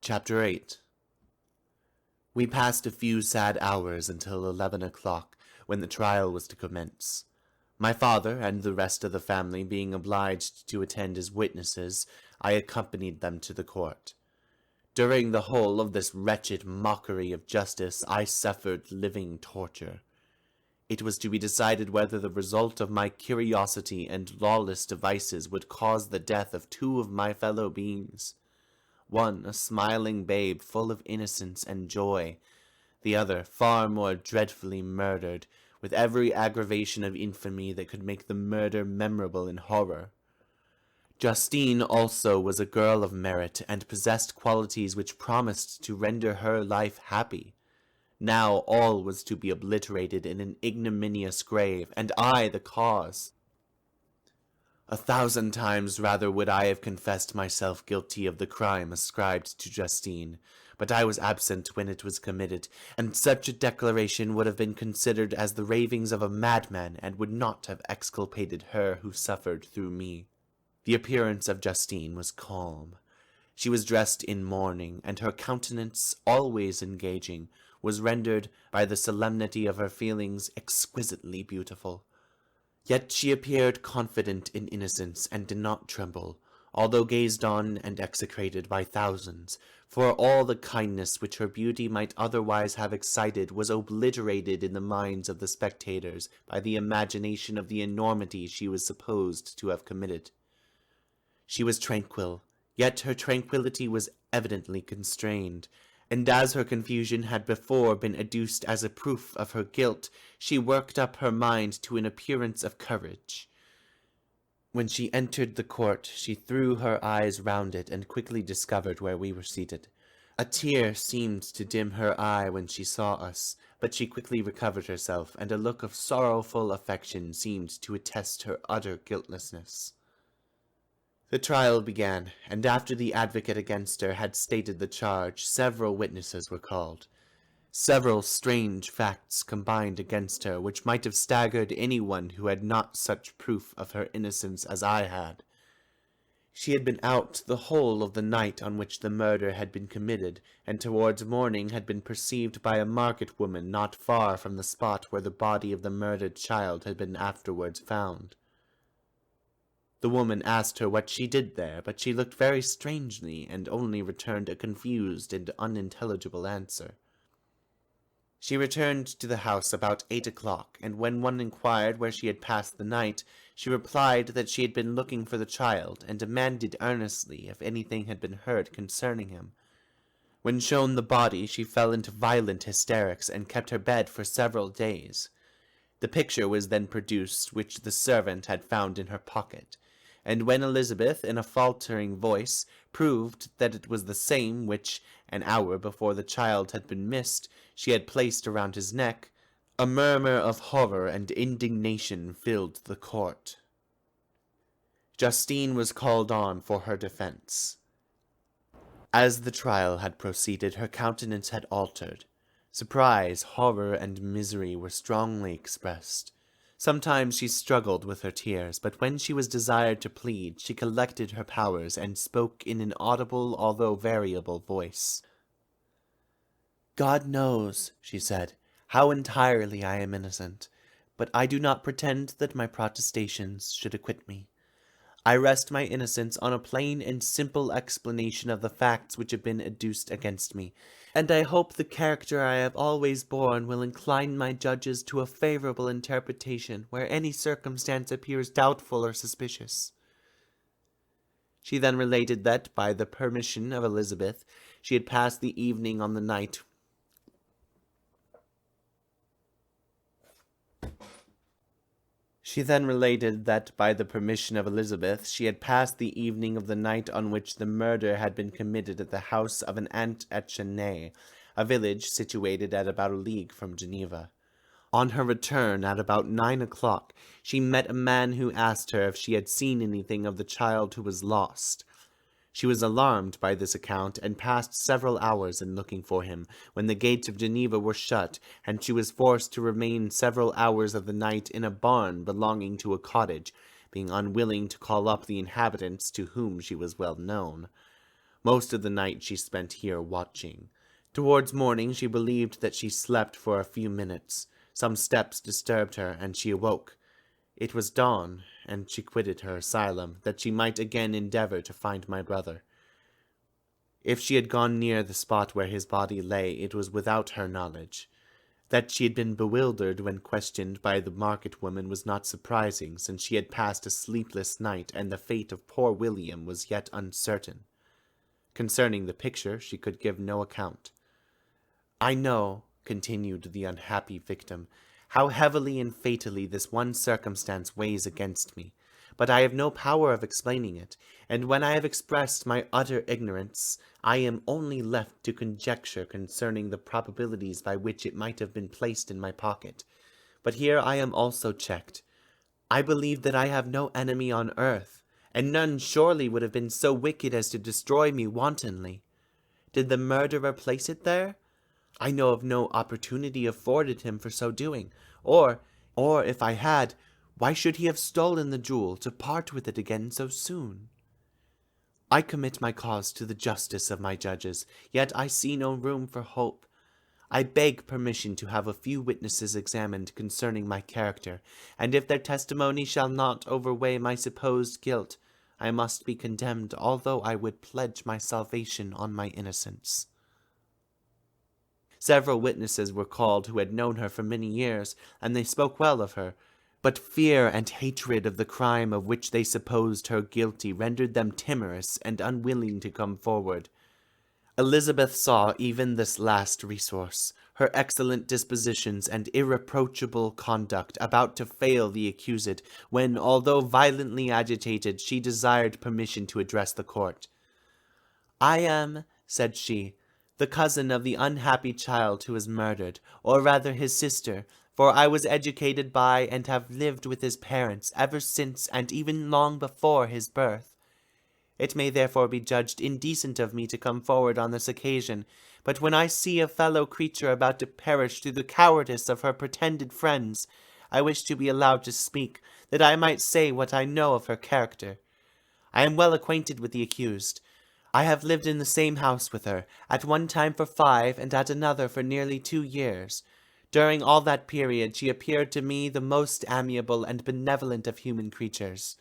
Chapter 8. We passed a few sad hours until 11 o'clock, when the trial was to commence. My father and the rest of the family being obliged to attend as witnesses, I accompanied them to the court. During the whole of this wretched mockery of justice, I suffered living torture. It was to be decided whether the result of my curiosity and lawless devices would cause the death of two of my fellow beings. One, a smiling babe full of innocence and joy, the other far more dreadfully murdered, with every aggravation of infamy that could make the murder memorable in horror. Justine also was a girl of merit, and possessed qualities which promised to render her life happy. Now all was to be obliterated in an ignominious grave, and I the cause. 1,000 times rather would I have confessed myself guilty of the crime ascribed to Justine, but I was absent when it was committed, and such a declaration would have been considered as the ravings of a madman, and would not have exculpated her who suffered through me. The appearance of Justine was calm. She was dressed in mourning, and her countenance, always engaging, was rendered by the solemnity of her feelings exquisitely beautiful. Yet she appeared confident in innocence, and did not tremble, although gazed on and execrated by thousands, for all the kindness which her beauty might otherwise have excited was obliterated in the minds of the spectators by the imagination of the enormity she was supposed to have committed. She was tranquil, yet her tranquillity was evidently constrained, and as her confusion had before been adduced as a proof of her guilt, she worked up her mind to an appearance of courage. When she entered the court, she threw her eyes round it, and quickly discovered where we were seated. A tear seemed to dim her eye when she saw us, but she quickly recovered herself, and a look of sorrowful affection seemed to attest her utter guiltlessness. The trial began, and after the advocate against her had stated the charge, several witnesses were called. Several strange facts combined against her, which might have staggered anyone who had not such proof of her innocence as I had. She had been out the whole of the night on which the murder had been committed, and towards morning had been perceived by a market woman not far from the spot where the body of the murdered child had been afterwards found. The woman asked her what she did there, but she looked very strangely, and only returned a confused and unintelligible answer. She returned to the house about 8 o'clock, and when one inquired where she had passed the night, she replied that she had been looking for the child, and demanded earnestly if anything had been heard concerning him. When shown the body, she fell into violent hysterics, and kept her bed for several days. The picture was then produced which the servant had found in her pocket, and when Elizabeth, in a faltering voice, proved that it was the same which, an hour before the child had been missed, she had placed around his neck, a murmur of horror and indignation filled the court. Justine was called on for her defense. As the trial had proceeded, her countenance had altered. Surprise, horror, and misery were strongly expressed. Sometimes she struggled with her tears, but when she was desired to plead, she collected her powers and spoke in an audible although variable voice. "God knows," she said, "how entirely I am innocent, but I do not pretend that my protestations should acquit me. I rest my innocence on a plain and simple explanation of the facts which have been adduced against me, and I hope the character I have always borne will incline my judges to a favorable interpretation where any circumstance appears doubtful or suspicious." She then related that, by the permission of Elizabeth, she had passed the evening on the night of the night on which the murder had been committed at the house of an aunt at Shelley, a village situated at about a league from Geneva. On her return at about 9 o'clock, she met a man who asked her if she had seen anything of the child who was lost. She was alarmed by this account, and passed several hours in looking for him, when the gates of Geneva were shut, and she was forced to remain several hours of the night in a barn belonging to a cottage, being unwilling to call up the inhabitants, to whom she was well known. Most of the night she spent here watching. Towards morning she believed that she slept for a few minutes. Some steps disturbed her, and she awoke. It was dawn, and she quitted her asylum, that she might again endeavor to find my brother. If she had gone near the spot where his body lay, it was without her knowledge. That she had been bewildered when questioned by the market woman was not surprising, since she had passed a sleepless night, and the fate of poor William was yet uncertain. Concerning the picture, she could give no account. "I know," continued the unhappy victim, "how heavily and fatally this one circumstance weighs against me, but I have no power of explaining it, and when I have expressed my utter ignorance, I am only left to conjecture concerning the probabilities by which it might have been placed in my pocket. But here I am also checked. I believe that I have no enemy on earth, and none surely would have been so wicked as to destroy me wantonly. Did the murderer place it there? I know of no opportunity afforded him for so doing, or if I had, why should he have stolen the jewel to part with it again so soon? I commit my cause to the justice of my judges, yet I see no room for hope. I beg permission to have a few witnesses examined concerning my character, and if their testimony shall not overweigh my supposed guilt, I must be condemned, although I would pledge my salvation on my innocence." Several witnesses were called who had known her for many years, and they spoke well of her, but fear and hatred of the crime of which they supposed her guilty rendered them timorous and unwilling to come forward. Elizabeth saw even this last resource, her excellent dispositions and irreproachable conduct, about to fail the accused, when, although violently agitated, she desired permission to address the court. "I am," said she, "the cousin of the unhappy child who was murdered, or rather his sister, for I was educated by and have lived with his parents ever since and even long before his birth. It may therefore be judged indecent of me to come forward on this occasion, but when I see a fellow creature about to perish through the cowardice of her pretended friends, I wish to be allowed to speak, that I might say what I know of her character. I am well acquainted with the accused. I have lived in the same house with her, at one time for 5 and at another for nearly 2 years. During all that period she appeared to me the most amiable and benevolent of human creatures.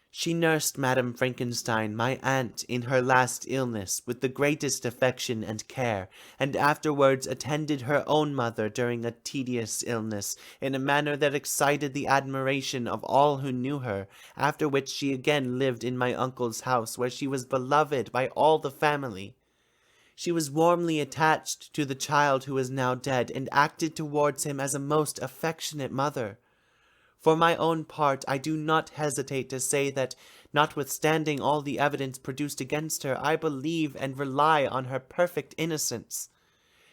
She nursed Madame Frankenstein, my aunt, in her last illness, with the greatest affection and care, and afterwards attended her own mother during a tedious illness, in a manner that excited the admiration of all who knew her, after which she again lived in my uncle's house, where she was beloved by all the family. She was warmly attached to the child who is now dead, and acted towards him as a most affectionate mother. For my own part, I do not hesitate to say that, notwithstanding all the evidence produced against her, I believe and rely on her perfect innocence.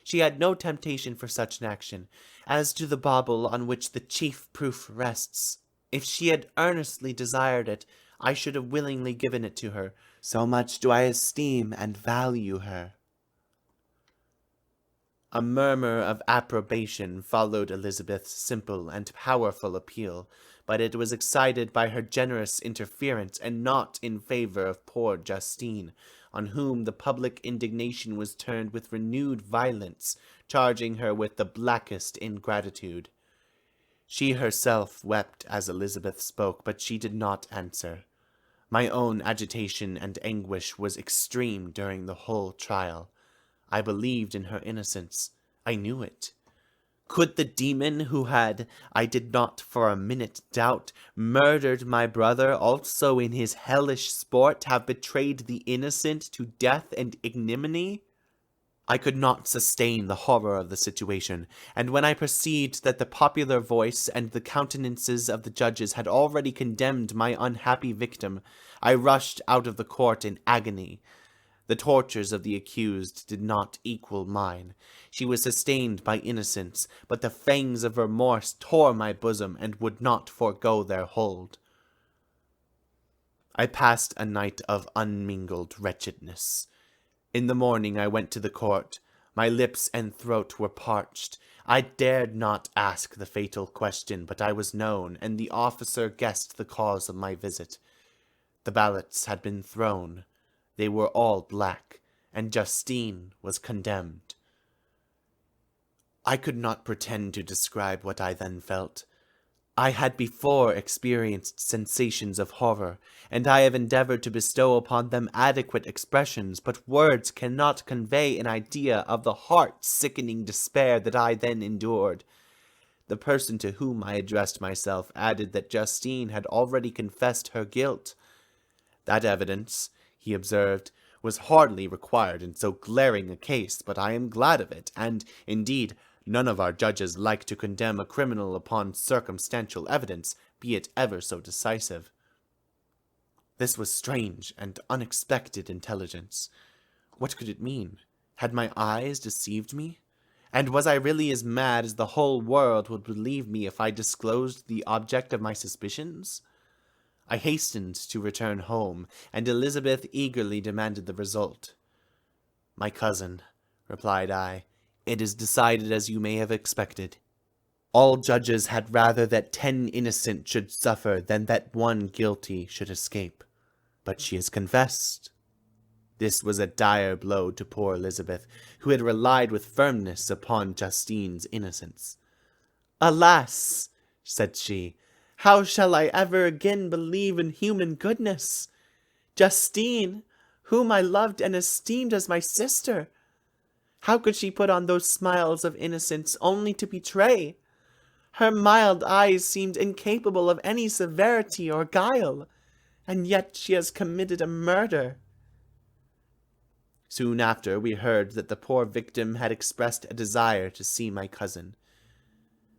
She had no temptation for such an action. As to the bauble on which the chief proof rests, if she had earnestly desired it, I should have willingly given it to her. So much do I esteem and value her." A murmur of approbation followed Elizabeth's simple and powerful appeal, but it was excited by her generous interference, and not in favor of poor Justine, on whom the public indignation was turned with renewed violence, charging her with the blackest ingratitude. She herself wept as Elizabeth spoke, but she did not answer. My own agitation and anguish was extreme during the whole trial. I believed in her innocence. I knew it. Could the demon who had, I did not for a minute doubt, murdered my brother also in his hellish sport have betrayed the innocent to death and ignominy? I could not sustain the horror of the situation, and when I perceived that the popular voice and the countenances of the judges had already condemned my unhappy victim, I rushed out of the court in agony. The tortures of the accused did not equal mine. She was sustained by innocence, but the fangs of remorse tore my bosom and would not forego their hold. I passed a night of unmingled wretchedness. In the morning I went to the court. My lips and throat were parched. I dared not ask the fatal question, but I was known, and the officer guessed the cause of my visit. The ballots had been thrown. They were all black, and Justine was condemned. I could not pretend to describe what I then felt. I had before experienced sensations of horror, and I have endeavored to bestow upon them adequate expressions, but words cannot convey an idea of the heart-sickening despair that I then endured. The person to whom I addressed myself added that Justine had already confessed her guilt. That evidence, he observed, was hardly required in so glaring a case, but I am glad of it, and, indeed, none of our judges like to condemn a criminal upon circumstantial evidence, be it ever so decisive. This was strange and unexpected intelligence. What could it mean? Had my eyes deceived me? And was I really as mad as the whole world would believe me if I disclosed the object of my suspicions? I hastened to return home, and Elizabeth eagerly demanded the result. "My cousin," replied I, "it is decided as you may have expected. All judges had rather that 10 innocent should suffer than that 1 guilty should escape. But she has confessed." This was a dire blow to poor Elizabeth, who had relied with firmness upon Justine's innocence. "Alas," said she, "how shall I ever again believe in human goodness? Justine, whom I loved and esteemed as my sister, how could she put on those smiles of innocence only to betray? Her mild eyes seemed incapable of any severity or guile, and yet she has committed a murder." Soon after, we heard that the poor victim had expressed a desire to see my cousin.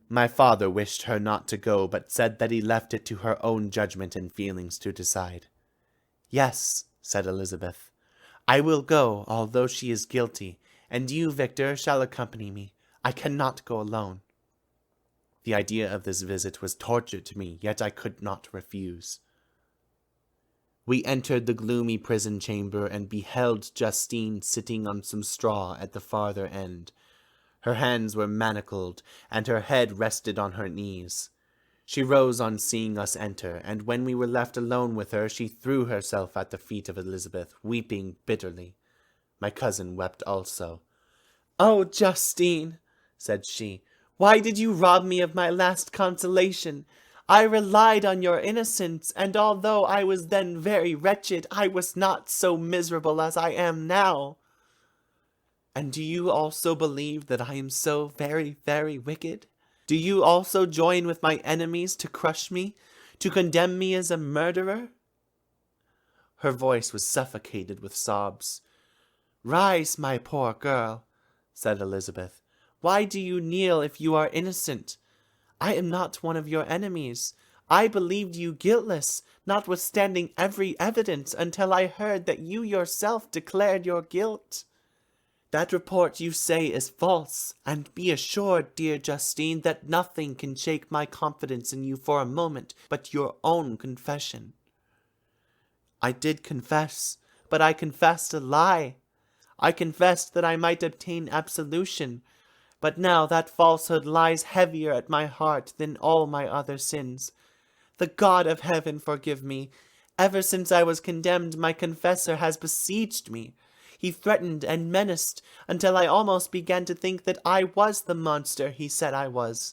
My father wished her not to go, but said that he left it to her own judgment and feelings to decide. "Yes," said Elizabeth, "I will go, although she is guilty, and you, Victor, shall accompany me. I cannot go alone." The idea of this visit was torture to me, yet I could not refuse. We entered the gloomy prison chamber and beheld Justine sitting on some straw at the farther end. Her hands were manacled, and her head rested on her knees. She rose on seeing us enter, and when we were left alone with her, she threw herself at the feet of Elizabeth, weeping bitterly. My cousin wept also. "Oh, Justine," said she, "why did you rob me of my last consolation? I relied on your innocence, and although I was then very wretched, I was not so miserable as I am now." "And do you also believe that I am so very, very wicked? Do you also join with my enemies to crush me, to condemn me as a murderer?" Her voice was suffocated with sobs. "Rise, my poor girl," said Elizabeth. "Why do you kneel if you are innocent? I am not one of your enemies. I believed you guiltless, notwithstanding every evidence, until I heard that you yourself declared your guilt. That report you say is false, and be assured, dear Justine, that nothing can shake my confidence in you for a moment but your own confession." "I did confess, but I confessed a lie. I confessed that I might obtain absolution, but now that falsehood lies heavier at my heart than all my other sins. The God of heaven forgive me. Ever since I was condemned, my confessor has besieged me. He threatened and menaced, until I almost began to think that I was the monster he said I was.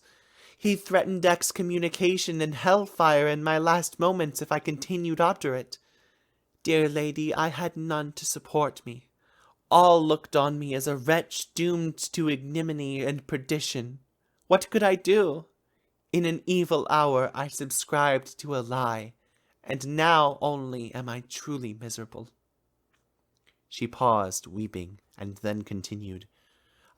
He threatened excommunication and hellfire in my last moments if I continued obdurate. Dear lady, I had none to support me. All looked on me as a wretch doomed to ignominy and perdition. What could I do? In an evil hour I subscribed to a lie, and now only am I truly miserable." She paused, weeping, and then continued,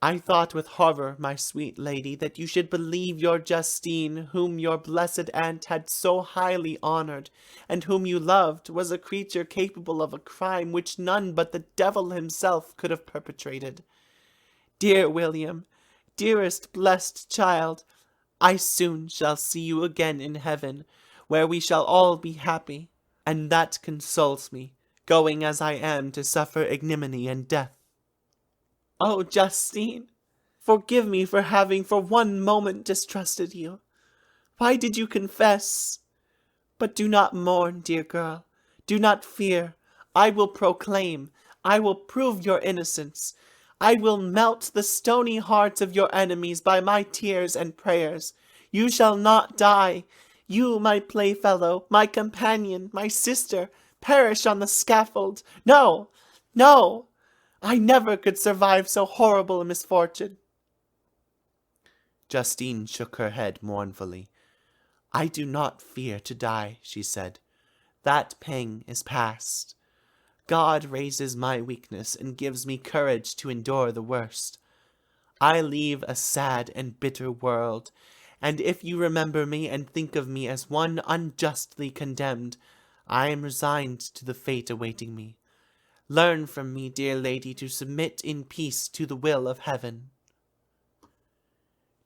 "I thought with horror, my sweet lady, that you should believe your Justine, whom your blessed aunt had so highly honored, and whom you loved, was a creature capable of a crime which none but the devil himself could have perpetrated. Dear William, dearest blessed child, I soon shall see you again in heaven, where we shall all be happy, and that consoles me, going as I am to suffer ignominy and death. Oh, Justine, forgive me for having for one moment distrusted you. Why did you confess? But do not mourn, dear girl. Do not fear. I will proclaim, I will prove your innocence. I will melt the stony hearts of your enemies by my tears and prayers. You shall not die. You, my playfellow, my companion, my sister, perish on the scaffold. No, no, I never could survive so horrible a misfortune. Justine shook her head mournfully. I do not fear to die, she said. That pang is past. God raises my weakness and gives me courage to endure the worst. I leave a sad and bitter world, and if you remember me and think of me as one unjustly condemned, I am resigned to the fate awaiting me. Learn from me, dear lady, to submit in peace to the will of heaven.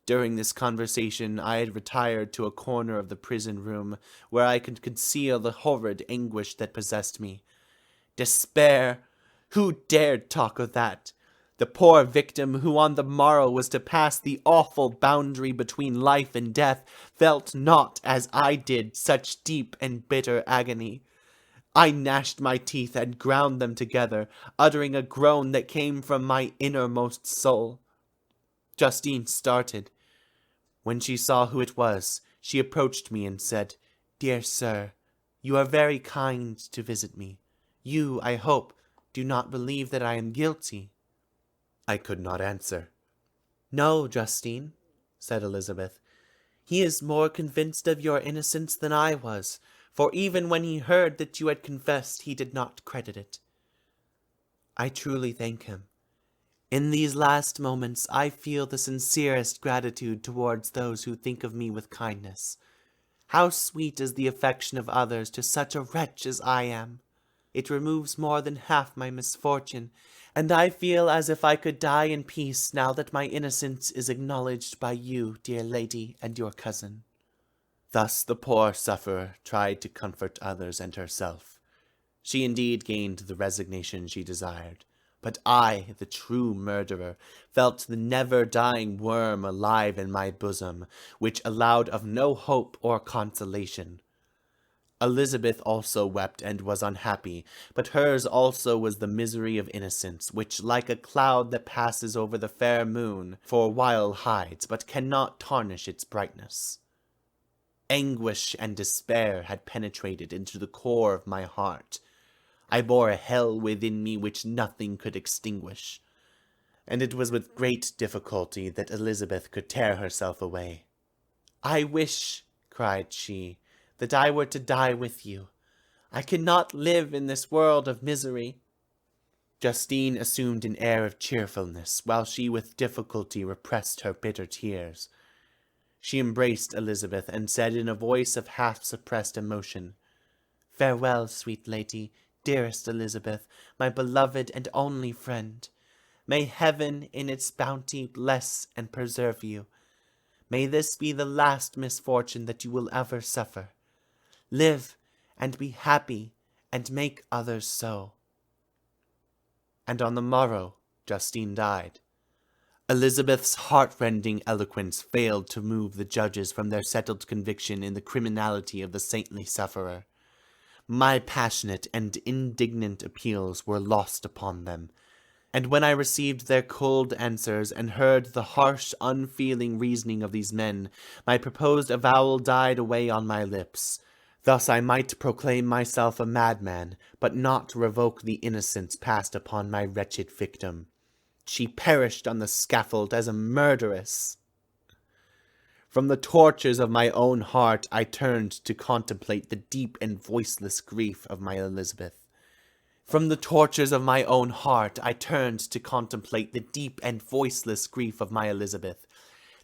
During this conversation, I had retired to a corner of the prison room, where I could conceal the horrid anguish that possessed me. Despair! Who dared talk of that? The poor victim who on the morrow was to pass the awful boundary between life and death felt not, as I did, such deep and bitter agony. I gnashed my teeth and ground them together, uttering a groan that came from my innermost soul. Justine started. When she saw who it was, she approached me and said, Dear sir, you are very kind to visit me. You, I hope, do not believe that I am guilty. I could not answer. No, Justine, said Elizabeth. He is more convinced of your innocence than I was, for even when he heard that you had confessed, he did not credit it. I truly thank him. In these last moments, I feel the sincerest gratitude towards those who think of me with kindness. How sweet is the affection of others to such a wretch as I am! It removes more than half my misfortune, and I feel as if I could die in peace now that my innocence is acknowledged by you, dear lady, and your cousin. Thus the poor sufferer tried to comfort others and herself. She indeed gained the resignation she desired, but I, the true murderer, felt the never-dying worm alive in my bosom, which allowed of no hope or consolation. Elizabeth also wept and was unhappy, but hers also was the misery of innocence, which, like a cloud that passes over the fair moon, for a while hides, but cannot tarnish its brightness. Anguish and despair had penetrated into the core of my heart. I bore a hell within me which nothing could extinguish, and it was with great difficulty that Elizabeth could tear herself away. I wish, cried she, that I were to die with you. I cannot live in this world of misery. Justine assumed an air of cheerfulness, while she with difficulty repressed her bitter tears. She embraced Elizabeth, and said in a voice of half-suppressed emotion, Farewell, sweet lady, dearest Elizabeth, my beloved and only friend. May heaven in its bounty bless and preserve you. May this be the last misfortune that you will ever suffer. Live, and be happy, and make others so. And on the morrow Justine died. Elizabeth's heart-rending eloquence failed to move the judges from their settled conviction in the criminality of the saintly sufferer. My passionate and indignant appeals were lost upon them, and when I received their cold answers and heard the harsh, unfeeling reasoning of these men, my proposed avowal died away on my lips. Thus I might proclaim myself a madman, but not revoke the innocence passed upon my wretched victim. She perished on the scaffold as a murderess. From the tortures of my own heart I turned to contemplate the deep and voiceless grief of my Elizabeth. From the tortures of my own heart I turned to contemplate the deep and voiceless grief of my Elizabeth.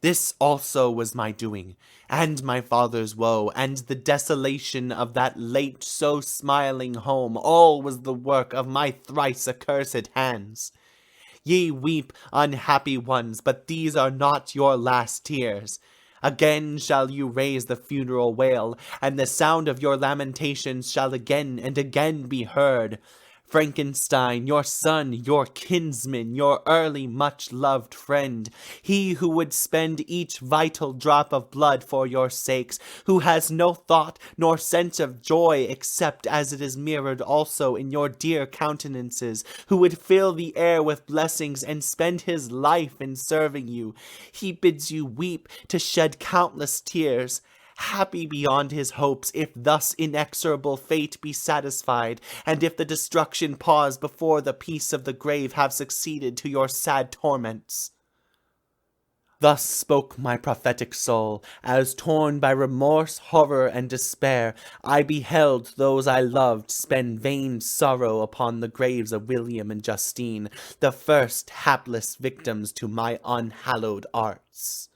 This also was my doing, and my father's woe, and the desolation of that late so smiling home, all was the work of my thrice accursed hands. Ye weep, unhappy ones, but these are not your last tears. Again shall you raise the funeral wail, and the sound of your lamentations shall again and again be heard. Frankenstein, your son, your kinsman, your early much-loved friend, he who would spend each vital drop of blood for your sakes, who has no thought nor sense of joy except as it is mirrored also in your dear countenances, who would fill the air with blessings and spend his life in serving you. He bids you weep, to shed countless tears, happy beyond his hopes, if thus inexorable fate be satisfied, and if the destruction pause before the peace of the grave have succeeded to your sad torments. Thus spoke my prophetic soul, as torn by remorse, horror, and despair, I beheld those I loved spend vain sorrow upon the graves of William and Justine, the first hapless victims to my unhallowed arts.